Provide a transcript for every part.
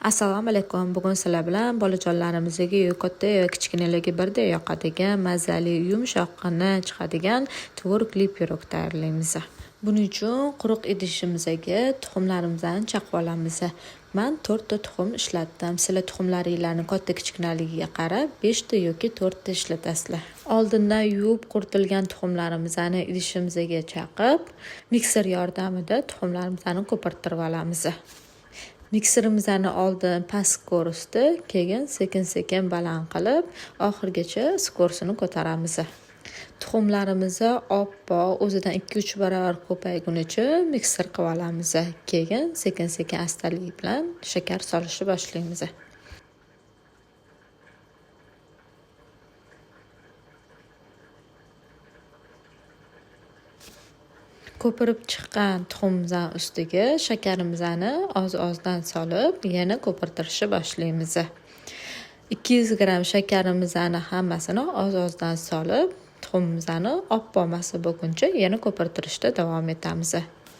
Assalomu alaykum. Bugun sizlar bilan bolajonlarimizga katta va kichkinalarga birdek yoqadigan, mazali, yumshoqqina chiqadigan tvorogli pirog tayyorlaymiz. Buning uchun quruq idishimizga tuxumlarimizni chaqib olamiz. Men 4 ta tuxum ishlatdim. Sizlar tuxumlaringlarni katta kichkinaligiga qarab 5 ta yoki 4 ta ishlatasizlar. Oldindan yuvib quritilgan tuxumlarimizni idishimizga chaqib, mikser yordamida tuxumlarimizni ko'pirtirib olamiz. Mikserimizni oldin past skorosda, keyin sekin-sekin baland qilib, oxirigacha skorsini ko'taramiz. Tuxumlarimizni oppoq, o'zidan 2-3 barobar ko'paygunicha mikser qilib olamiz. Keyin sekin-sekin astalik bilan shakar solishni boshlaymiz. Ko'pirib chiqqan tuxumimizning ustiga shakarimizni oz-ozdan solib, yana ko'pirtirishni boshlaymiz. 200 gram shakarimizni hammasini oz-ozdan solib, tuxumimizni oppoq massa bo'lguncha yana ko'pirtirishda davom etamiz.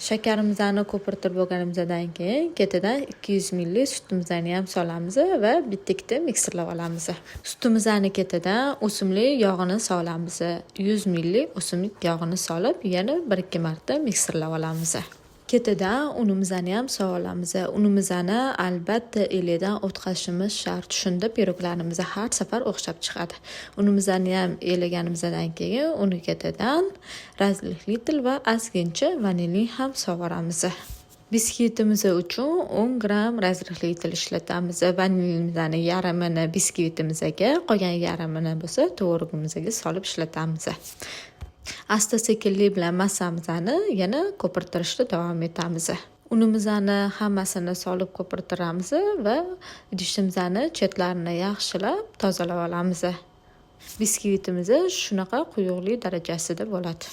Shakarimizni ko'pirtirib bo'lganimizdan keyin ketidan 200 ml sutimizni ham solamiz va bitta-bitta mikserlab olamiz. Sutimizning ketidan o'simlik yog'ini solamiz. 100 ml o'simlik yog'ini solib, yana 1-2 marta mikserlab olamiz. Ketidan unimizni ham solamiz. Unimizni albatta eldan o'tkazishimiz shart. Shunda piroglarimiz har safar o'xshab chiqadi. Unimizni ham elaganimizdan keyin uni ketidan razrihli va ozgincha vanilin ham sovuramiz. Biskvitimiz uchun 10 gram razrihli ishlatamiz. Vanilinimizni yarmini biskvitimizga, qolgan yarmini bo'lsa tvorogimizga solib ishlatamiz. Asta-sekinlik bilan massamizni yana ko'pirtirishda davom etamiz. Unimizni hammasini solib ko'pirtiramiz va idishimizni chetlarini yaxshilab tozalab olamiz. Biskvitimiz shunaqa quyuqlik darajasida bo'ladi.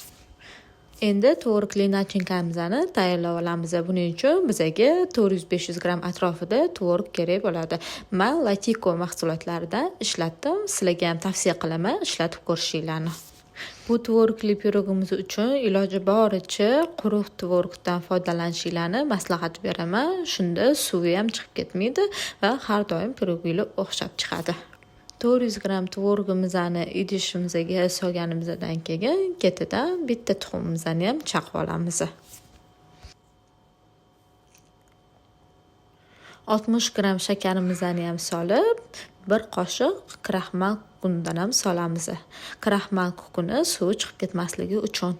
Endi tvorogli nachinkamizni tayyorlab olamiz. Buning uchun bizga 400-500 gram atrofida tvorog kerak bo'ladi. Men Latiko mahsulotlaridan ishlatdim. Sizlarga ham tavsiya qilaman ishlatib ko'rishinglarni. Bu tvorogli pirogimiz uchun iloji boricha quruq tvorogdan foydalanishinglarni maslahat beraman. Shunda suvi ham chiqib ketmaydi va har doim piroginglar o'xshab chiqadi. 400 gram tvorogimizni idishimizga solganimizdan keyin ketidan bitta tuxumimizni ham chaqib olamiz. 60 gram shakarimizni ham solib, 1 qoshiq kraxmal kukunidan ham solamiz. Kraxmal kukuni suvi chiqib ketmasligi uchun.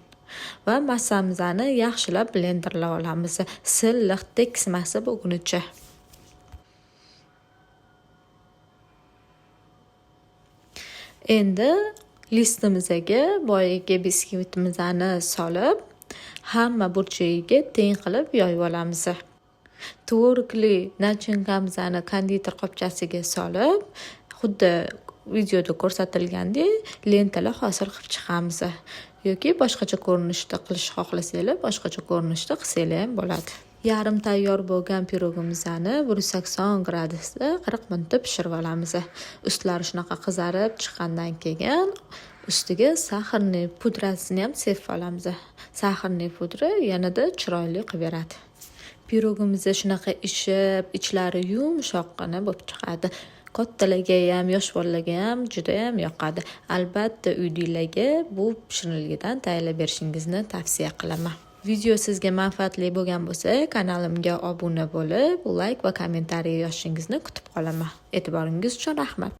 Va massamizni yaxshilab blenderlab olamiz. Silliq tekis massa bo'lgunicha. Endi listimizga boyagi biskvitimizni solib, hamma burchagiga teng qilib yoyib olamiz. Tvorogli nachinkamizni konditor qopchasiga solib, xuddi videoda ko'rsatilgandek lentalar hosil qilib chiqamiz. Yoki boshqacha ko'rinishda qilish xohlasanglar, boshqacha ko'rinishda qilsanglar ham bo'ladi. Yarim tayyor bo'lgan pirogimizni 180 gradusda 40 minutda pishirib olamiz. Ustlari shunaqa qizarib chiqqandan keyin ustiga saxarning pudrasini ham sepib olamiz. Saxarning pudri yanada chiroyli qilib beradi. Pirogimiz shunaqa ishib, ichlari yumshoqqina bo'lib chiqadi. Kattalarga ham, yosh bolalarga ham juda ham yoqadi. Albatta uydinglarga bu pishirilgan tayyorlab berishingizni tavsiya qilaman. Video sizga manfaatli bo'lgan bo'lsa, kanalimga obuna bo'lib, like va kommentariy yozishingizni kutib qolaman. E'tiboringiz uchun rahmat.